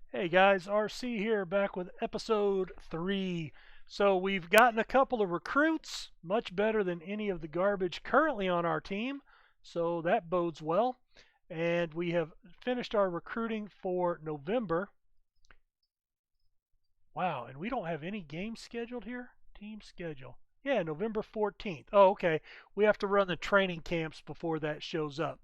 Hey guys, RC here back with episode 3. So we've gotten a couple of recruits, much better than any of the garbage currently on our team. So that bodes well. And we have finished our recruiting for November. Wow, and we don't have any games scheduled here? Team schedule. Yeah, November 14th. Oh, okay. We have to run the training camps before that shows up.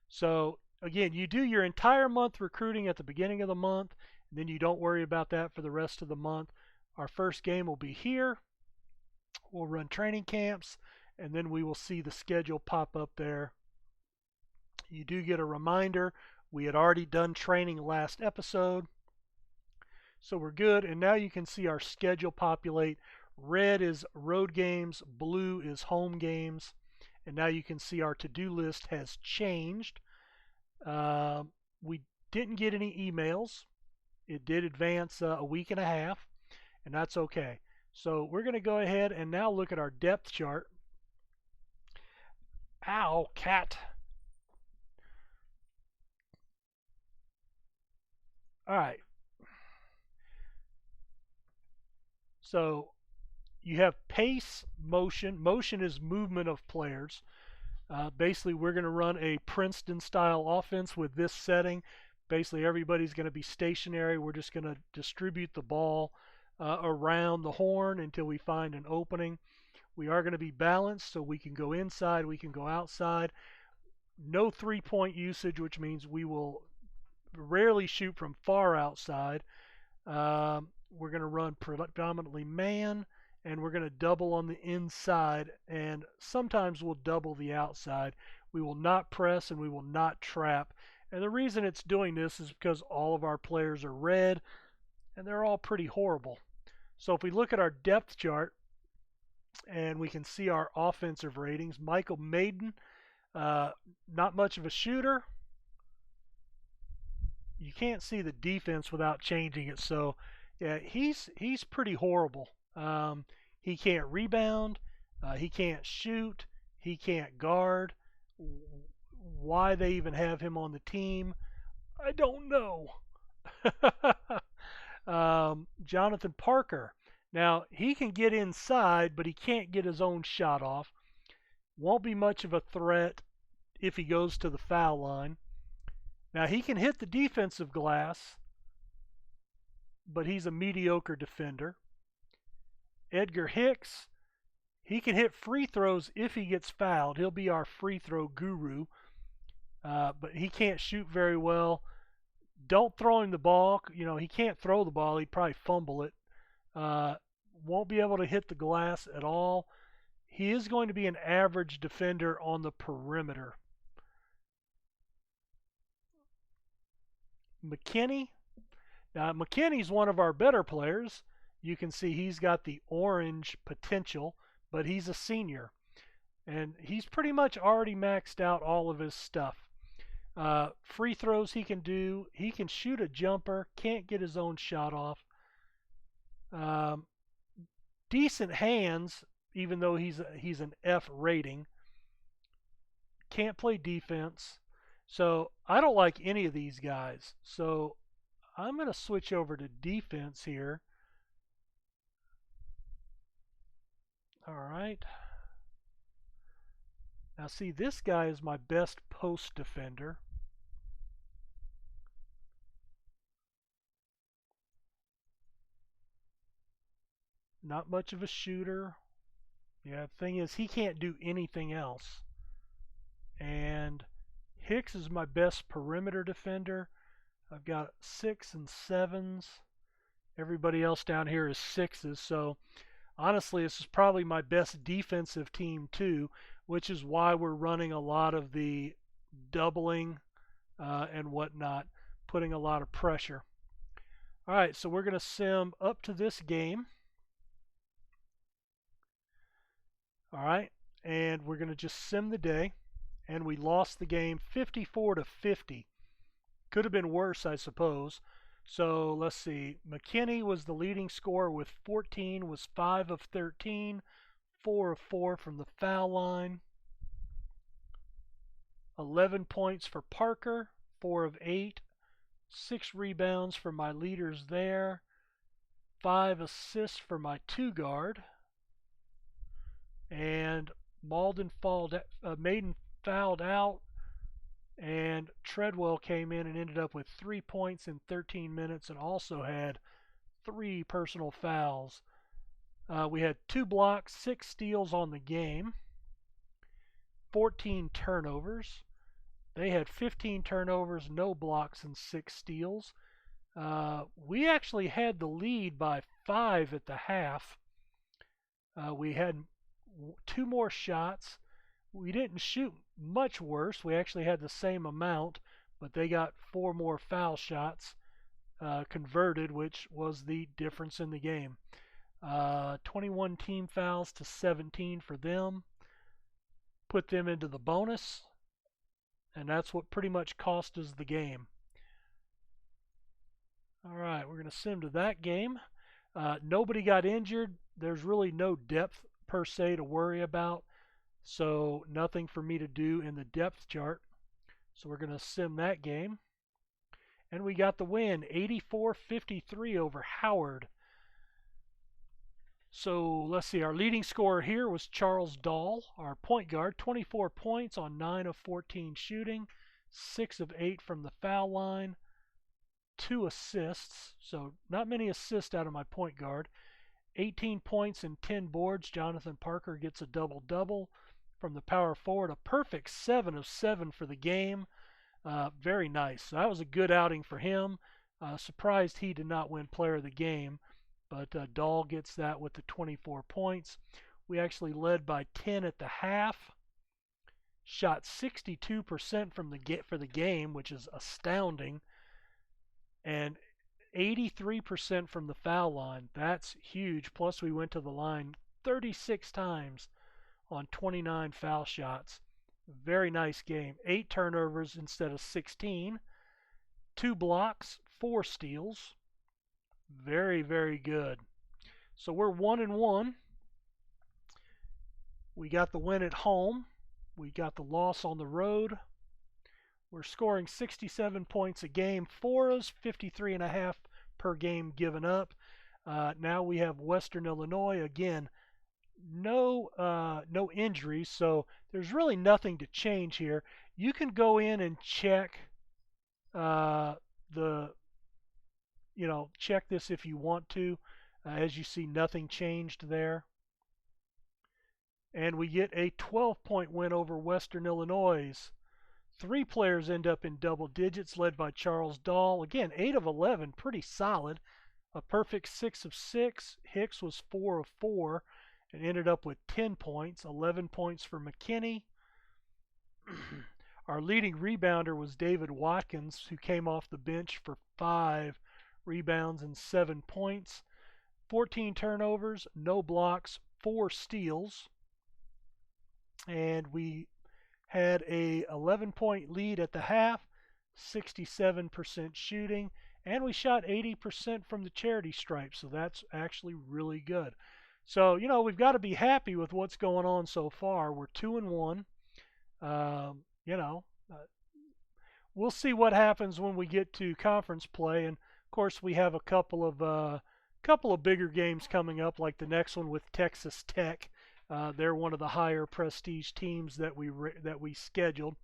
So, again, you do your entire month recruiting at the beginning of the month, and then you don't worry about that for the rest of the month. Our first game will be here. We'll run training camps, and then we will see the schedule pop up there. You do get a reminder. We had already done training last episode. So we're good, and now you can see our schedule populate. Red is road games, blue is home games, and now you can see our to-do list has changed. We didn't get any emails. It did advance a week and a half, and that's okay. So we're going to go ahead and now look at our depth chart. Ow, cat. All right. So you have pace, motion. Motion is movement of players. Basically, we're going to run a Princeton-style offense with this setting. Basically, everybody's going to be stationary. We're just going to distribute the ball around the horn until we find an opening. We are going to be balanced, so we can go inside, we can go outside. No three-point usage, which means we will rarely shoot from far outside. We're going to run predominantly man, and we're going to double on the inside, and sometimes we'll double the outside. We will not press and we will not trap. And the reason it's doing this is because all of our players are red, and they're all pretty horrible. So if we look at our depth chart, and we can see our offensive ratings, Michael Maiden, not much of a shooter. You can't see the defense without changing it. So yeah, he's pretty horrible. He can't rebound. He can't shoot. He can't guard. Why they even have him on the team, I don't know. Jonathan Parker. Now, he can get inside, but he can't get his own shot off. Won't be much of a threat if he goes to the foul line. Now, he can hit the defensive glass, but he's a mediocre defender. Edgar Hicks, he can hit free throws if he gets fouled. He'll be our free throw guru, but he can't shoot very well. Don't throw him the ball. You know, he can't throw the ball. He'd probably fumble it. Won't be able to hit the glass at all. He is going to be an average defender on the perimeter. McKinney. Now, McKinney's one of our better players. You can see he's got the orange potential, but he's a senior. And he's pretty much already maxed out all of his stuff. Free throws he can do. He can shoot a jumper. Can't get his own shot off. Decent hands, even though he's an F rating. Can't play defense. So I don't like any of these guys. So I'm going to switch over to defense here. All right. Now see, this guy is my best post defender. Not much of a shooter. Yeah, the thing is, he can't do anything else. And Hicks is my best perimeter defender. I've got 6 and 7s. Everybody else down here is 6s. So honestly, this is probably my best defensive team too, which is why we're running a lot of the doubling and whatnot, putting a lot of pressure. All right, so we're going to sim up to this game. All right, and we're going to just sim the day, and we lost the game 54-50. Could have been worse, I suppose. So let's see. McKinney was the leading scorer with 14, was 5 of 13, 4 of 4 from the foul line. 11 points for Parker, 4 of 8, 6 rebounds for my leaders there. 5 assists for my 2 guard. And Maiden fouled out, and Treadwell came in and ended up with 3 points in 13 minutes and also had 3 personal fouls. We had 2 blocks, 6 steals on the game, 14 turnovers. They had 15 turnovers, no blocks, and 6 steals. We actually had the lead by 5 at the half. We had 2 more shots. We didn't shoot much worse. We actually had the same amount, but they got 4 more foul shots converted, which was the difference in the game. 21 team fouls to 17 for them. Put them into the bonus, and that's what pretty much cost us the game. All right, we're going to sim to that game. Nobody got injured. There's really no depth per se to worry about, so nothing for me to do in the depth chart. So we're going to sim that game. And we got the win, 84-53 over Howard. So let's see, our leading scorer here was Charles Dahl, our point guard, 24 points on 9 of 14 shooting, 6 of 8 from the foul line, 2 assists, so not many assists out of my point guard, 18 points and 10 boards. Jonathan Parker gets a double-double from the power forward, a perfect 7 of 7 for the game. Very nice. So that was a good outing for him. Surprised he did not win player of the game. But Dahl gets that with the 24 points. We actually led by 10 at the half. Shot 62% for the game, which is astounding. And 83% from the foul line. That's huge. Plus we went to the line 36 times on 29 foul shots. Very nice game. 8 turnovers instead of 16. 2 blocks, 4 steals. Very, very good. So we're 1-1. We got the win at home. We got the loss on the road. We're scoring 67 points a game for us, 53.5 per game given up. Now we have Western Illinois again. No injuries, so there's really nothing to change here. You can go in and check check this if you want to. As you see, nothing changed there. And we get a 12-point win over Western Illinois. 3 players end up in double digits, led by Charles Dahl. Again, 8 of 11, pretty solid. A perfect 6 of 6. Hicks was 4 of 4 and ended up with 10 points, 11 points for McKinney. Our leading rebounder was David Watkins, who came off the bench for 5 rebounds and 7 points. 14 turnovers, no blocks, 4 steals. And we had a 11-point lead at the half, 67% shooting, and we shot 80% from the charity stripe, so that's actually really good. So, we've got to be happy with what's going on so far. We're 2-1. We'll see what happens when we get to conference play, and of course we have a couple of bigger games coming up, like the next one with Texas Tech. They're one of the higher prestige teams that we scheduled.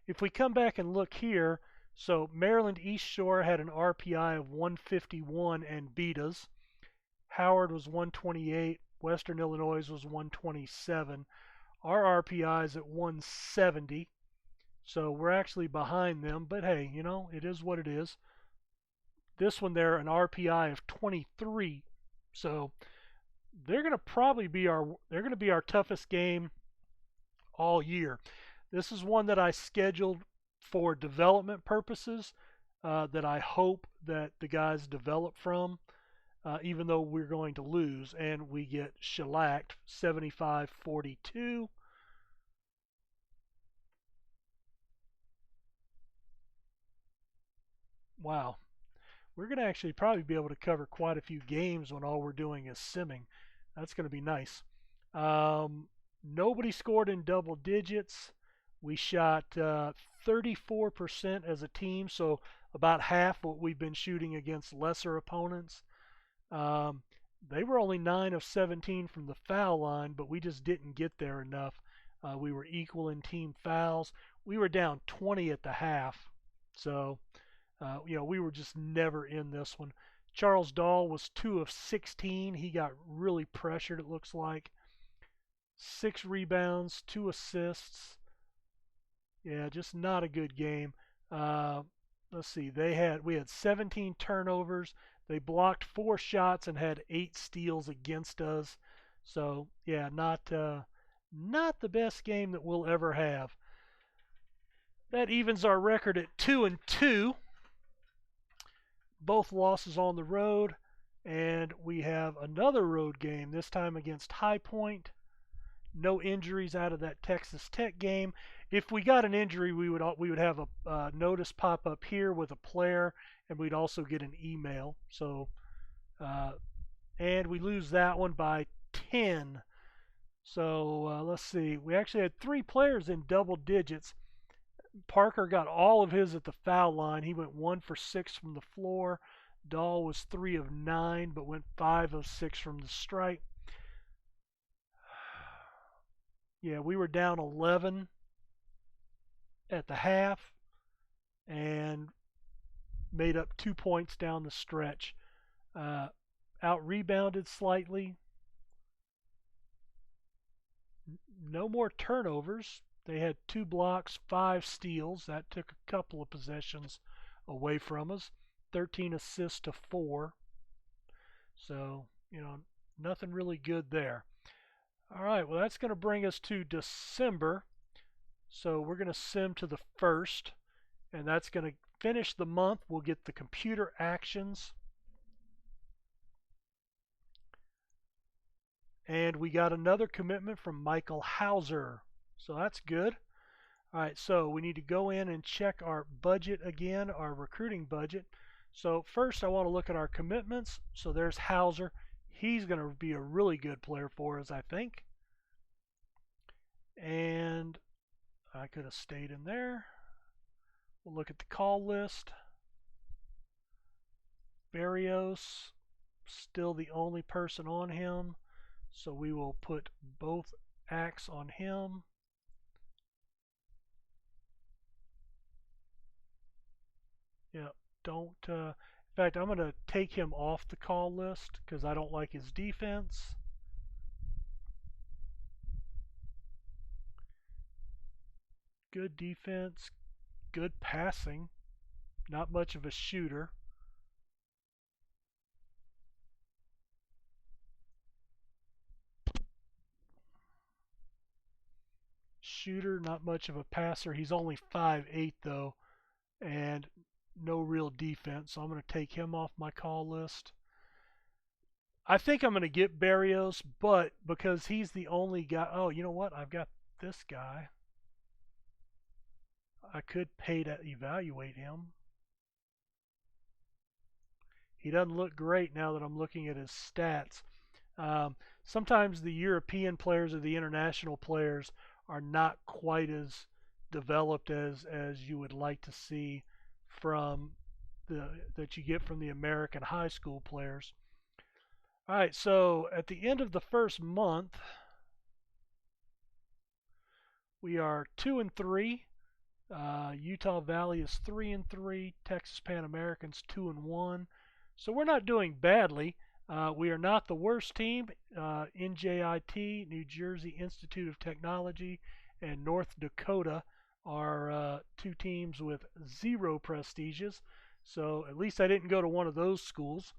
If we come back and look here, so Maryland East Shore had an RPI of 151 and beat us. Howard was 128. Western Illinois was 127. Our RPI is at 170. So we're actually behind them, but hey, it is what it is. This one there, an RPI of 23. So they're going to be our toughest game all year. This is one that I scheduled for development purposes that I hope that the guys develop from, even though we're going to lose, and we get shellacked 75-42. Wow. We're going to actually probably be able to cover quite a few games when all we're doing is simming. That's going to be nice. Nobody scored in double digits. We shot 34% as a team, so about half what we've been shooting against lesser opponents. Um, they were only 9 of 17 from the foul line, but we just didn't get there enough. We were equal in team fouls. We were down 20 at the half, so we were just never in this one. Charles Dahl was 2 of 16. He got really pressured, it looks like. 6 rebounds, 2 assists. Yeah, just not a good game. Let's see. We had 17 turnovers. They blocked 4 shots and had 8 steals against us. So yeah, not the best game that we'll ever have. That evens our record at 2-2. Both losses on the road, and we have another road game, this time against High Point. No injuries out of that Texas Tech game. If we got an injury, we would have a notice pop up here with a player, and we'd also get an email. So, and we lose that one by 10. So let's see. We actually had 3 players in double digits. Parker got all of his at the foul line. He went 1 for 6 from the floor. Dahl was 3 of 9, but went 5 of 6 from the stripe. Yeah, we were down 11 at the half and made up 2 points down the stretch. Out rebounded slightly. No more turnovers. They had 2 blocks, 5 steals. That took a couple of possessions away from us. 13 assists to 4. So, nothing really good there. All right, well, that's going to bring us to December. So we're going to sim to the 1st, and that's going to finish the month. We'll get the computer actions. And we got another commitment from Michael Hauser. So that's good. All right, so we need to go in and check our budget again, our recruiting budget. So first I want to look at our commitments. So there's Hauser. He's going to be a really good player for us, I think. And I could have stayed in there. We'll look at the call list. Barrios, still the only person on him. So we will put both acts on him. Yeah, don't. In fact, I'm going to take him off the call list because I don't like his defense. Good defense, good passing, not much of a shooter. Shooter, not much of a passer. He's only 5'8" though, and no real defense. So I'm going to take him off my call list. I think I'm going to get Barrios, but because he's the only guy. Oh, you know what? I've got this guy. I could pay to evaluate him. He doesn't look great now that I'm looking at his stats. Sometimes the European players or the international players are not quite as developed as you would like to see from that you get from the American high school players. All right, so at the end of the first month, we are 2-3. Utah Valley is 3-3. Texas Pan American's 2-1. So we're not doing badly. We are not the worst team. NJIT, New Jersey Institute of Technology, and North Dakota are 2 teams with 0 prestiges. So at least I didn't go to one of those schools.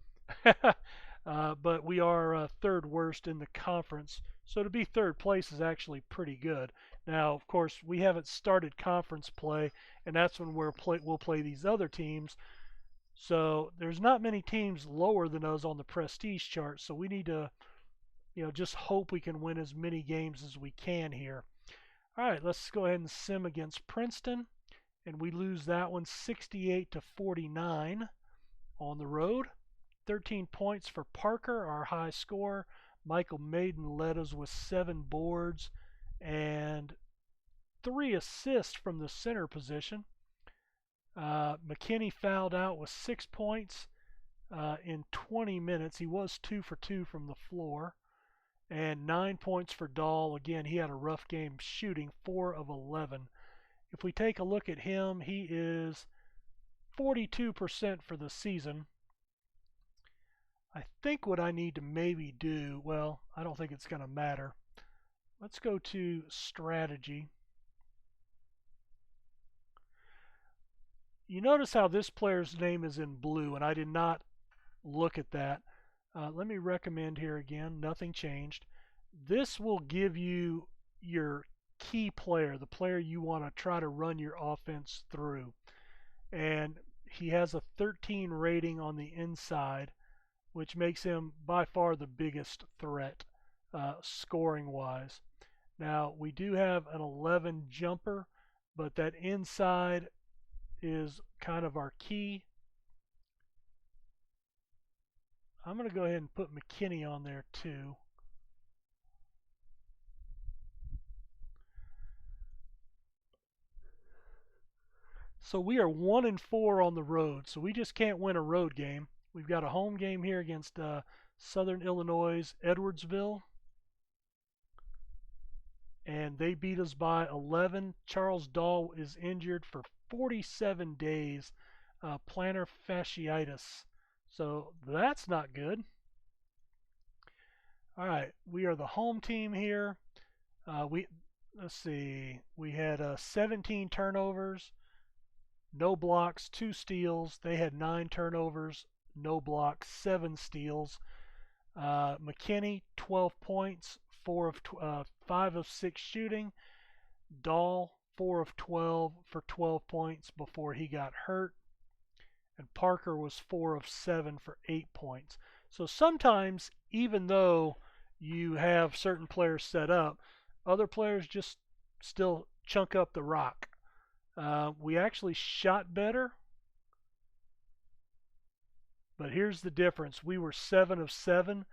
But we are 3rd worst in the conference. So to be 3rd place is actually pretty good. Now, of course, we haven't started conference play, and that's when we'll play these other teams. So there's not many teams lower than us on the prestige chart. So we need to, just hope we can win as many games as we can here. All right, let's go ahead and sim against Princeton, and we lose that one 68-49 on the road. 13 points for Parker, our high scorer. Michael Maiden led us with 7 boards and 3 assists from the center position. McKinney fouled out with 6 points in 20 minutes. He was 2 for 2 from the floor. And 9 points for Dahl. Again, he had a rough game shooting, 4 of 11. If we take a look at him, he is 42% for the season. I think what I need to maybe do, well, I don't think it's going to matter. Let's go to strategy. You notice how this player's name is in blue, and I did not look at that. Let me recommend here again, nothing changed. This will give you your key player, the player you want to try to run your offense through. And he has a 13 rating on the inside, which makes him by far the biggest threat scoring-wise. Now, we do have an 11 jumper, but that inside is kind of our key. I'm going to go ahead and put McKinney on there too. So we are 1-4 on the road, so we just can't win a road game. We've got a home game here against Southern Illinois, Edwardsville, and they beat us by 11. Charles Dahl is injured for 47 days, plantar fasciitis. So that's not good. All right, we are the home team here. Let's see. We had 17 turnovers, no blocks, 2 steals. They had 9 turnovers, no blocks, 7 steals. McKinney, 12 points, 5 of 6 shooting. Dahl, 4 of 12 for 12 points before he got hurt. And Parker was 4 of 7 for 8 points. So sometimes, even though you have certain players set up, other players just still chunk up the rock. We actually shot better, but here's the difference. We were 7 of 7.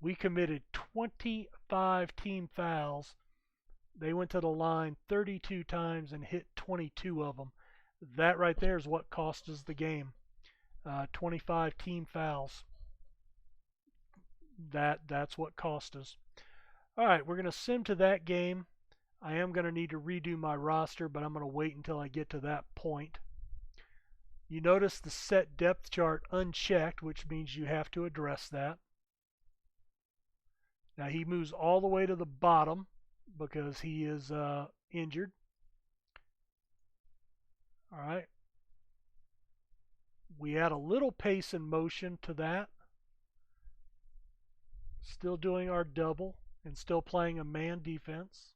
We committed 25 team fouls. They went to the line 32 times and hit 22 of them. That right there is what cost us the game. 25 team fouls. That's what cost us. All right, we're going to sim to that game. I am going to need to redo my roster, but I'm going to wait until I get to that point. You notice the set depth chart unchecked, which means you have to address that. Now he moves all the way to the bottom because he is injured. All right. We add a little pace and motion to that. Still doing our double and still playing a man defense.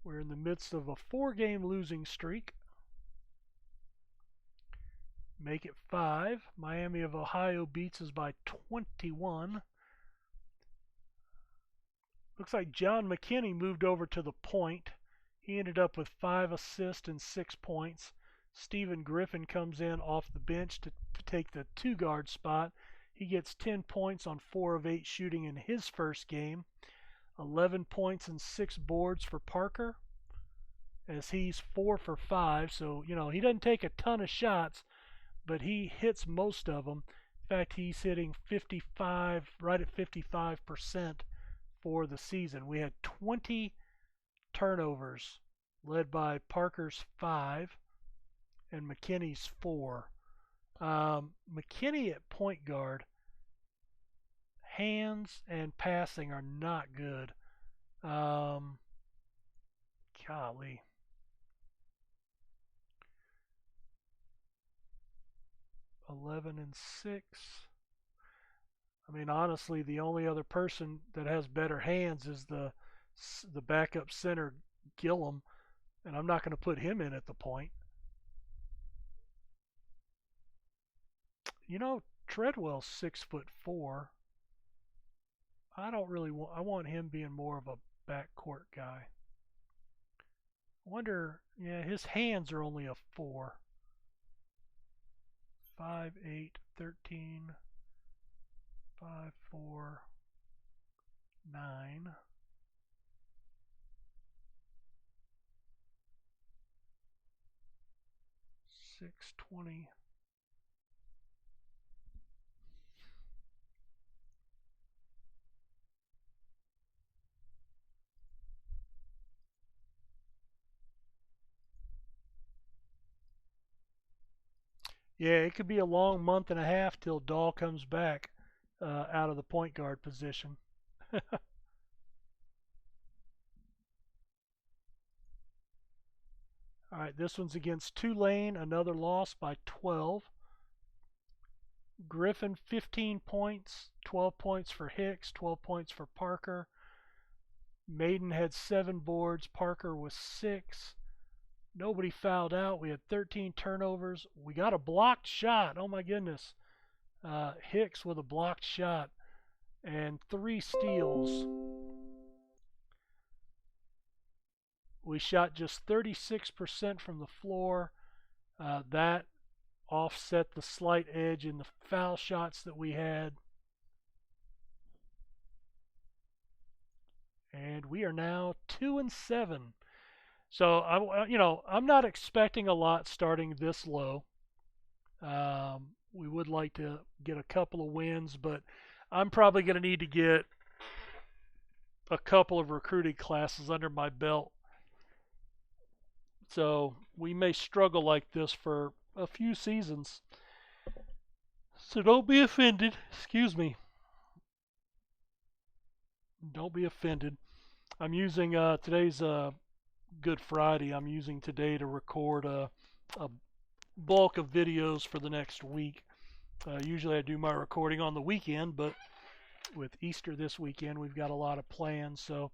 We're in the midst of a 4-game losing streak. Make it 5. Miami of Ohio beats us by 21. Looks like John McKinney moved over to the point. He ended up with 5 assists and 6 points. Stephen Griffin comes in off the bench to take the 2-guard spot. He gets 10 points on 4 of 8 shooting in his first game. 11 points and 6 boards for Parker, as he's 4 for 5. So, he doesn't take a ton of shots, but he hits most of them. In fact, he's hitting 55, right at 55% for the season. We had 20 turnovers, led by Parker's 5 and McKinney's 4. McKinney at point guard, hands and passing are not good. Golly. $11 and 6. I mean, honestly, the only other person that has better hands is the backup center, Gillum, and I'm not going to put him in at the point. Treadwell's 6'4". I don't really want. I want him being more of a backcourt guy. I wonder. Yeah, his hands are only a 4. 5'8", 13, 5'4". 9, 620. Yeah, it could be a long month and a half till Dahl comes back out of the point guard position. All right, this one's against Tulane, another loss by 12. Griffin, 15 points, 12 points for Hicks, 12 points for Parker. Maiden had 7 boards, Parker was 6. Nobody fouled out. We had 13 turnovers. We got a blocked shot. Oh my goodness. Hicks with a blocked shot and 3 steals. We shot just 36% from the floor. That offset the slight edge in the foul shots that we had. And we are now 2-7. So I'm not expecting a lot starting this low. We would like to get a couple of wins, but I'm probably going to need to get a couple of recruiting classes under my belt. So we may struggle like this for a few seasons. So don't be offended. Excuse me. Don't be offended. I'm using today's Good Friday. I'm using today to record a bulk of videos for the next week. Usually I do my recording on the weekend, but with Easter this weekend, we've got a lot of plans. So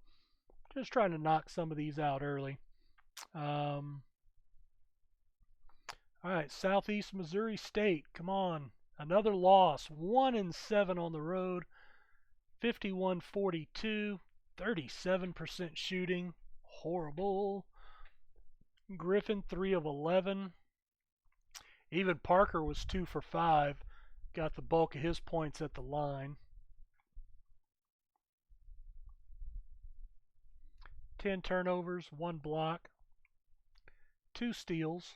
just trying to knock some of these out early. All right, Southeast Missouri State. Come on. Another loss. 1-7 on the road. 51-42. 37% shooting. Horrible. Griffin, 3 of 11. Even Parker was 2 for 5. Got the bulk of his points at the line. 10 turnovers, 1 block, 2 steals.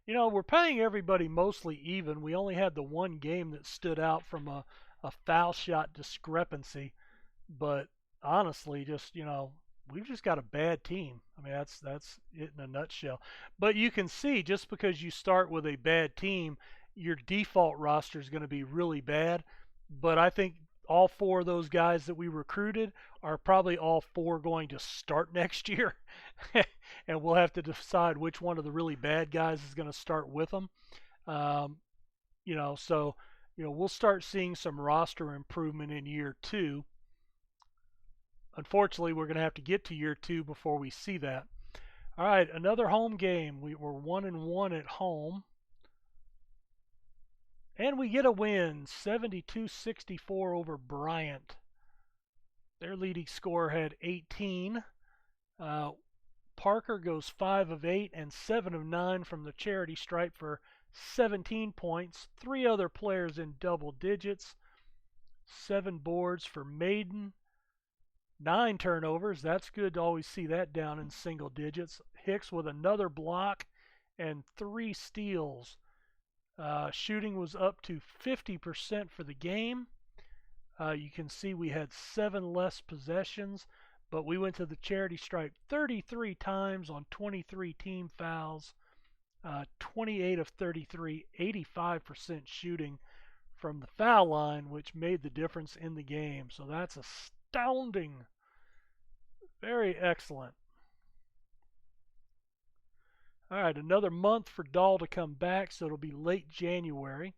We're paying everybody mostly even. We only had the one game that stood out from a foul shot discrepancy. But honestly, we've just got a bad team. I mean, that's it in a nutshell. But you can see just because you start with a bad team, your default roster is going to be really bad. But I think all 4 of those guys that we recruited are probably all 4 going to start next year. And we'll have to decide which one of the really bad guys is going to start with them. Um, so we'll start seeing some roster improvement in year 2. Unfortunately, we're going to have to get to year 2 before we see that. All right, another home game. We were 1-1 at home. And we get a win, 72-64 over Bryant. Their leading scorer had 18. Parker goes 5 of 8 and 7 of 9 from the charity stripe for 17 points. 3 other players in double digits. 7 boards for Maiden. 9 turnovers. That's good to always see that down in single digits. Hicks with another block and 3 steals. Shooting was up to 50% for the game. You can see we had 7 less possessions, but we went to the charity stripe 33 times on 23 team fouls. 28 of 33, 85% shooting from the foul line, which made the difference in the game. So that's astounding. Very excellent. All right, another month for Dahl to come back, so it'll be late January.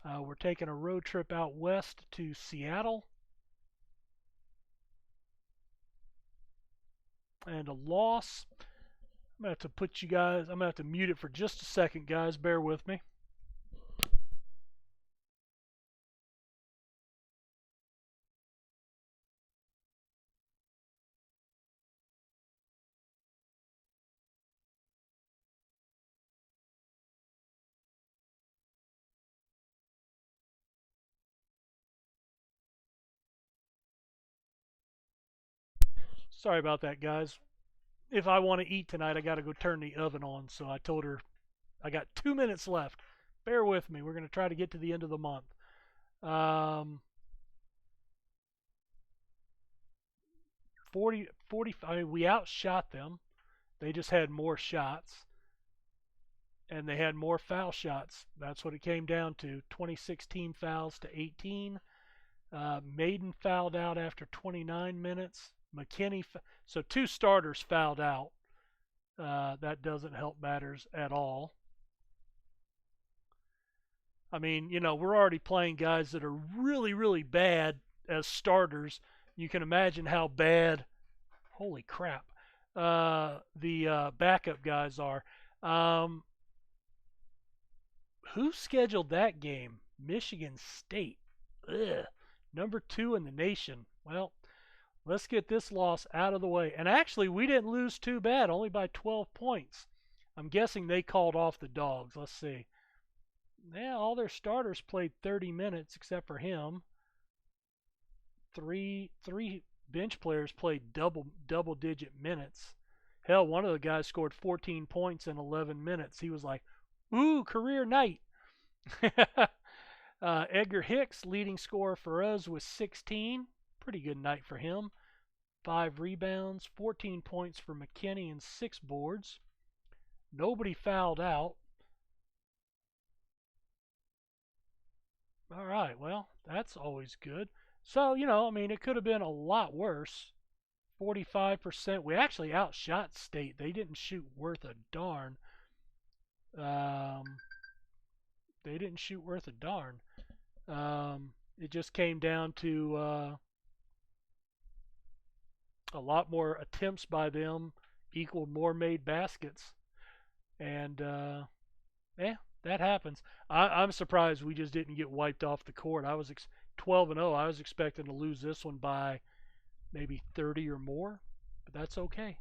We're taking a road trip out west to Seattle. And a loss. I'm going to have to I'm going to have to mute it for just a second, guys. Bear with me. Sorry about that, guys. If I want to eat tonight, I got to go turn the oven on. So I told her I got 2 minutes left. Bear with me. We're going to try to get to the end of the month. 40. I mean, we outshot them. They just had more shots, and they had more foul shots. That's what it came down to. 26 team fouls to 18. Maiden fouled out after 29 minutes. McKinney, so 2 starters fouled out. That doesn't help matters at all. I mean, we're already playing guys that are really, really bad as starters. You can imagine how bad, holy crap, the backup guys are. Who scheduled that game? Michigan State. Ugh. Number 2 in the nation. Well, let's get this loss out of the way. And actually, we didn't lose too bad, only by 12 points. I'm guessing they called off the dogs. Let's see. Yeah, all their starters played 30 minutes except for him. Three bench players played double digit minutes. Hell, one of the guys scored 14 points in 11 minutes. He was like, "Ooh, career night." Edgar Hicks, leading scorer for us, was 16. Pretty good night for him. 5 rebounds, 14 points for McKinney, and 6 boards. Nobody fouled out. All right, well, that's always good. So, I mean, it could have been a lot worse. 45%. We actually outshot State. They didn't shoot worth a darn. They didn't shoot worth a darn. It just came down to a lot more attempts by them equaled more made baskets. And, that happens. I'm surprised we just didn't get wiped off the court. I was 12-0. I was expecting to lose this one by maybe 30 or more, but that's okay.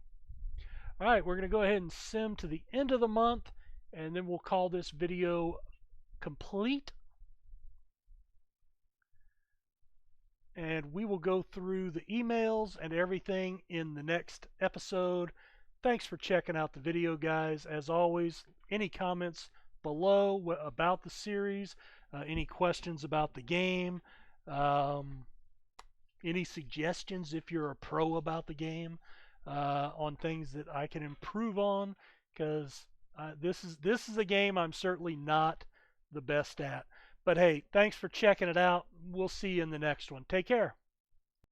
All right, we're going to go ahead and sim to the end of the month, and then we'll call this video complete. And we will go through the emails and everything in the next episode. Thanks for checking out the video, guys. As always, any comments below about the series, any questions about the game, any suggestions if you're a pro about the game, on things that I can improve on, because this is a game I'm certainly not the best at. But hey, thanks for checking it out. We'll see you in the next one. Take care.